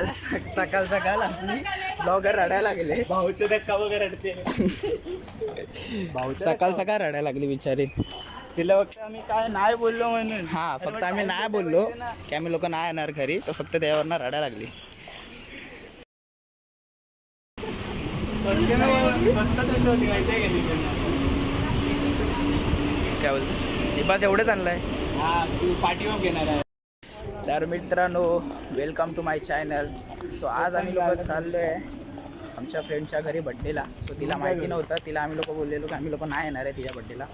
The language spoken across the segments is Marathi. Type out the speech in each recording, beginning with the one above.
सकाळ सकाळ आपली ब्लॉगर रडायला लागले. भाऊचा धक्का वगैरे रडते. सकाळ सकाळ रडायला लागली बिचारी. तिला फक्त आम्ही काय नाही बोललो म्हणून. हा फक्त आम्ही नाही बोललो की आम्ही लोक नाही येणार घरी, तर फक्त त्यावरनं रडायला लागली. काय बोलतो बस एवढंच आणलंय. तू पाठीवर घेणार आहे. तर मित्रांनो, welcome to my channel. So आज आम्ही लोक चाललो आहे आमच्या फ्रेंडच्या घरी बड्डेला. सो तिला माहिती नव्हतं, तिला आम्ही लोक बोललेलो की आम्ही लोक नाही येणार आहे तिच्या बड्डेला.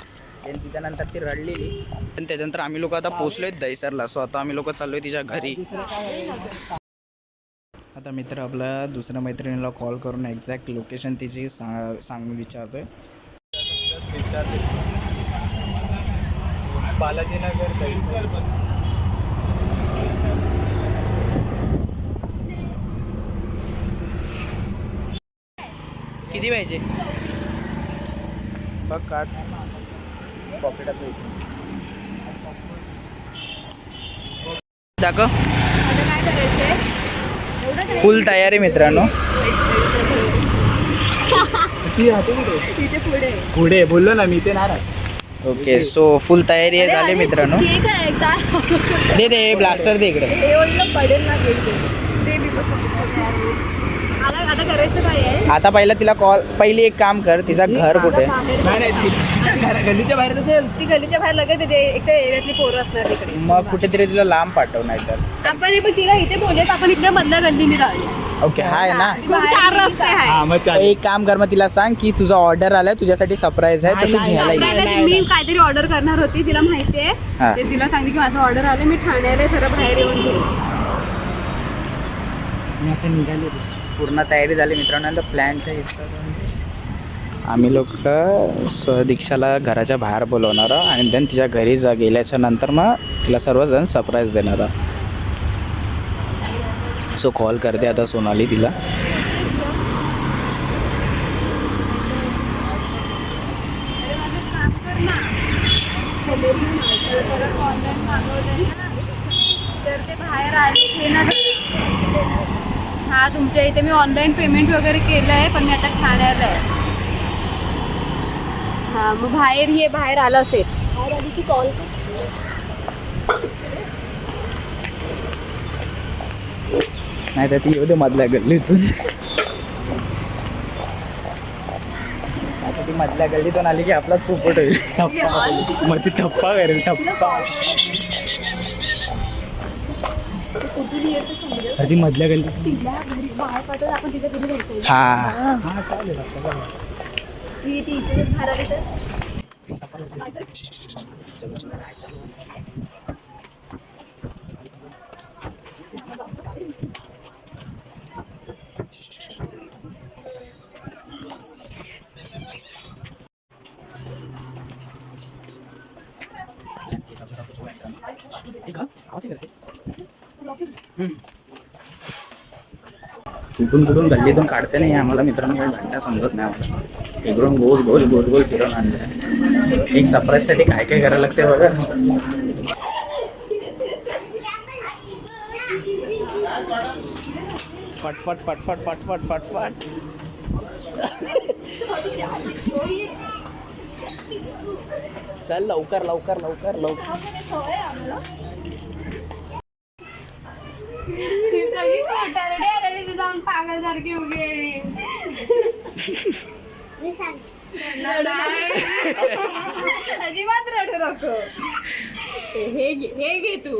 देन तिच्यानंतर ती रडलेली. पण त्याच्यानंतर आम्ही लोक आता पोचलो आहेत दहीसरला. सो आता आम्ही लोक चाललो आहे तिच्या घरी. आता मित्र आपल्या दुसऱ्या मैत्रिणीला कॉल करून एक्झॅक्ट लोकेशन तिची सांग विचारतोय. बालाजीनगर दहीसर. किती पाहिजे बघ काढ पॉकेटात दाखव. फुल तयारी मित्रांनो. पुढे बोललो ना मी, ते नाराज. ओके सो फुल तयारी झाली मित्रांनो. दे दे ब्लास्टर दे इकडे. आता पहिला तिला पहिली एक काम कर, तिचा घर कुठे. गल्लीच्या बाहेर ती गलीच्या बाहेर लगेच येते. एक तर एरियातली पोरं असणार तिकडे. मग कुठेतरी तिला लांब पाठव, नाही तर आपण पण तिला इथे बोलूयात, आपण इथल्या मधल्या गल्लीने जाऊया. ओके हाय ना. 4 रस्ते आहे. एक काम कर, मग तिला सांग की तुझा ऑर्डर आलाय, तुझ्यासाठी सरप्राईज आहे, तर तू घ्यायला ये. मी काहीतरी ऑर्डर करणार होती, तिला माहिती आहे. ते तिला सांगितलं की माझं ऑर्डर आलं, मी ठाण्याला जरा बाहेर येऊन घेऊ. पूर्ण तयारी झाली मित्रांनो. नंतर प्लॅनच्या हिशोबाने आम्ही लोक दीक्षाला घराच्या बाहेर बोलवणार आणि देन तिच्या घरी गेल्याच्या नंतर मग तिला सर्वजण सरप्राईज देणार. सो कॉल करते आता सोनाली तिला. तर ते बाहेर आले. हा तुमच्या इथे मी ऑनलाईन पेमेंट वगैरे केलं आहे, पण मी आता ठाण्याला आहे. हा मग बाहेर ये, बाहेर आला असेल. कॉल नाही तर ती येऊ मधल्या गल्लीतून. आता ती मधल्या गल्लीतून आली की आपला पोपट होईल. मग ती थप्पा करेल, थप्पा. ती मधल्या गल्लीत. हा चालेल. कुठून कुठून गल्लीतून काढते नाही आम्हाला मित्रांनो, काही घंटा समजत नाही आम्हाला. इकडून गोल गोल गोल गोल फिरून आणलं. एक सरप्राईजसाठी काय काय करायला लागते बघा. फटफट फटफट फटफट फटफट. चल लवकर लवकर लवकर लवकर. पागलसारखी उभी अजिबात रडू नको. हे घे तू.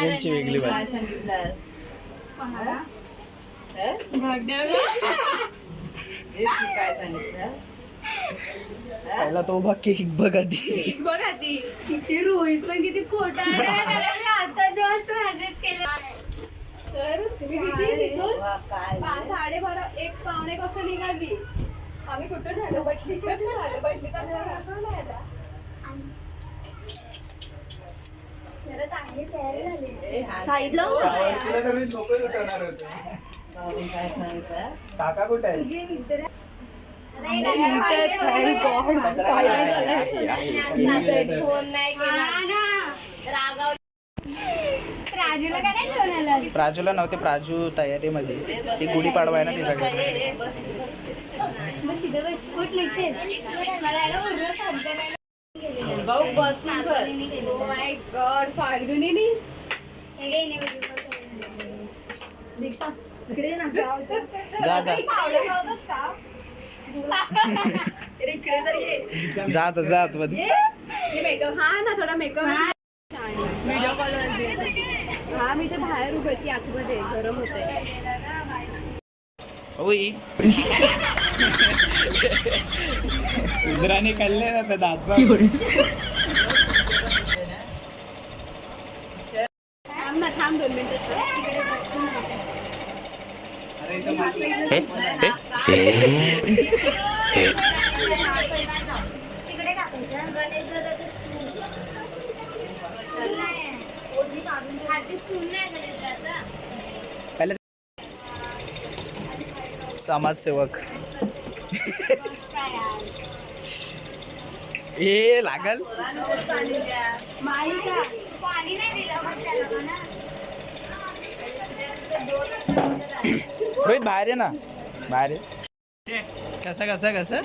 यांची वेगळी बात. पहिला तो बघ केक बघ आधी. बघ आधी किती रोहित पण किती खोटा आता जेव्हा तू हॅजेस केलं तर तुम्ही किती 12:30 1 पावणे कसं निघाली. आम्ही कुठं झालं बटलीच्या झालं बटलीचा साईडला काका कुठे आहे? प्राजूला काय नाही घेऊन आला प्राजूला नव्हते, प्राजू तयारीमध्ये. ती गुढीपाडवा आहे ना ती सगळी. बस इथं बस कुठ निघते मला याला पूर्ण शब्द नाही माय गॉड फाल्गुनी दीक्षा इकडे ये ना जा जा जात जात मेकअप हा ना थोडा मेकअप व्हिडिओ कॉल हा मी ते बाहेर उभी होती आतमध्ये गरम होते होई. उदराने कल्ले जातात दात. थांब ना थांब 2 मिनिटं पहिले समाजसेवक हे लागल. पाणी नाही दिलं रोहित बाहेर ये ना, बाहेर ये. कसं कसं कसं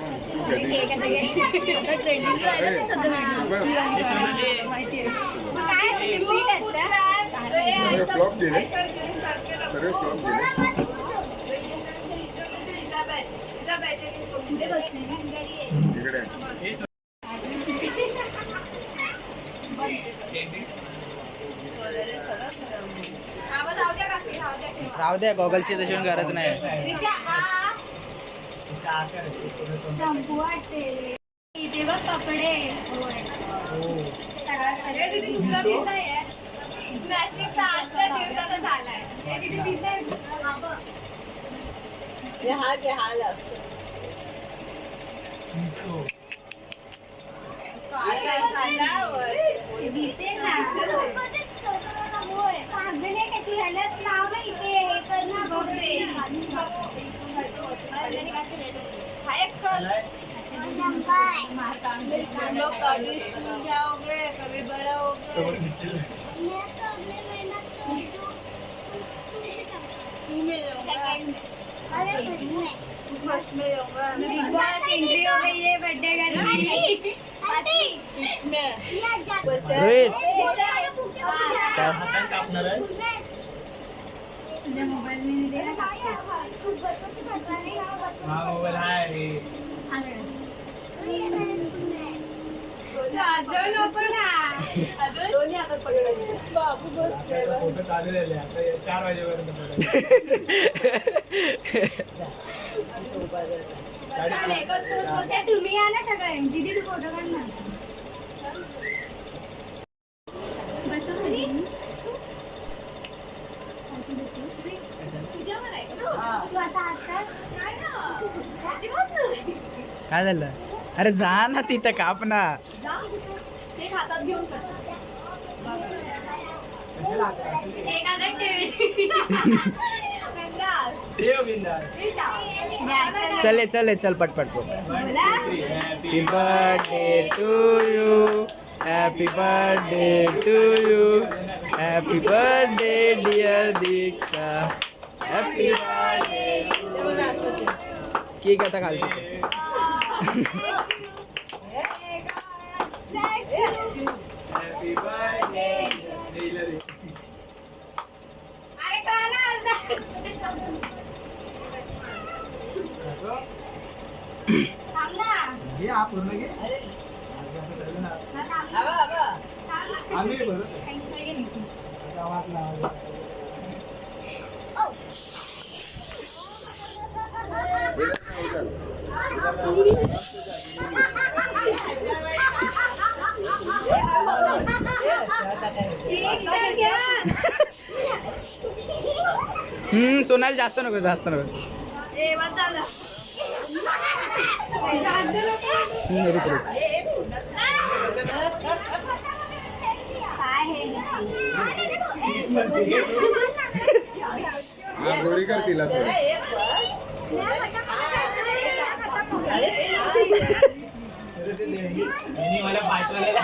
फ्लॉप दिले सगळे फ्लॉप दिले. इकडे राहू द्या, गॉगलची तशी पण गरज नाही. शॅम्पू वाटते इथे बघ कपडे कभी स्कूल जाओगे कभी बड़ा होगे फर्स्ट में जाऊंगा बिग बॉस एंट्री हो गई है बर्थडे गर्ल रोहित तुझ्या मोबाईल में दे ना हा मोबाईल आहे. अजून नको ना दोन्ही हातात पकडायचे फोटो चालू झाले आता 4 वाजेपर्यंत. तुम्ही या ना सगळे दिदी तू फोटो काढ ना बस काय झालं? अरे जा ना तिथं, काप ना. ते हातात घेऊन चले चले चल पटपट पट. Happy birthday to you, happy birthday to you, happy birthday dear Diksha, happy birthday. Cake आता खालतो. Happy birthday. घे हा पूर्ण घे. आम्ही बरं गावात लावलं. सोनाली जास्त नको, जास्त नको. गोरी कर तिला तर. मला पाठवलेला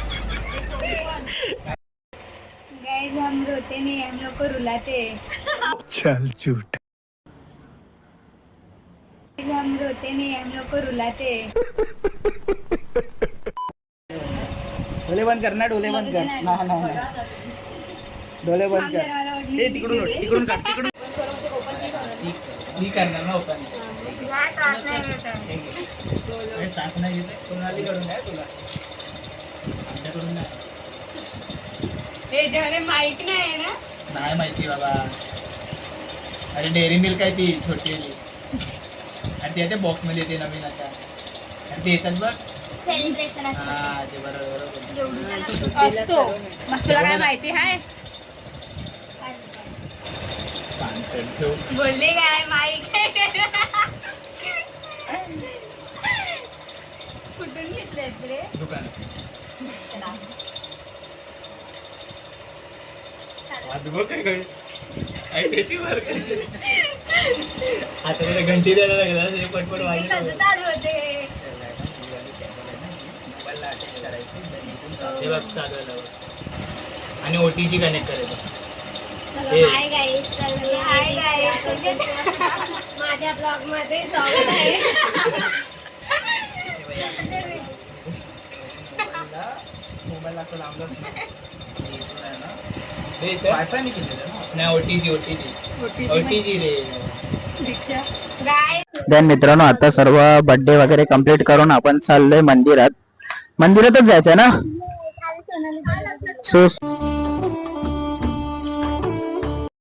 गाइस हम रोते नहीं, हम लोग को रुलाते हैं। चल झूठ. Guys, हम रोते नहीं, हम लोग को रुलाते हैं। डोले बंद कर ना, डोले बंद कर. नाही नाही डोले बंद कर. ए तिकडून उठ, तिकडून काढ, तिकडून. मी करणार ना ओपन. सास नाही घेत, सोनालीकडून आहे तुला, आमच्याकडून नाही. याच्यामध्ये माहित नाही ना. नाही माहिती बाबा. अरे डेअरी मिल्क आहे ती छोटी आणि ती आता बॉक्स मध्ये येते नवीन आता. आणि ते येतात बघ. सेलिब्रेशन हा ते बरोबर. असतो. मग तुला काय माहिती आहे? बोलले काय माहित कुठून घेतले रे? दुकान. आता मला घंटी द्यायला लागला हे पटपट ते वाजलं. कसं चालू होते? मोबाईलला अटॅच करायची हे बघ चालू आहे बघ. आणि ओटीजी कनेक्ट करायचं. Hi guys, hi guys. माझ्या ब्लॉग मध्ये स्वागत आहे. मोबाईल असं लावलंच वायफाय नाही. ओटीजी रे. देन मित्रांनो आता सर्व बर्थडे वगैरे कंप्लीट करून आपण चाललोय मंदिरात. मंदिरातच जायचंय ना. सो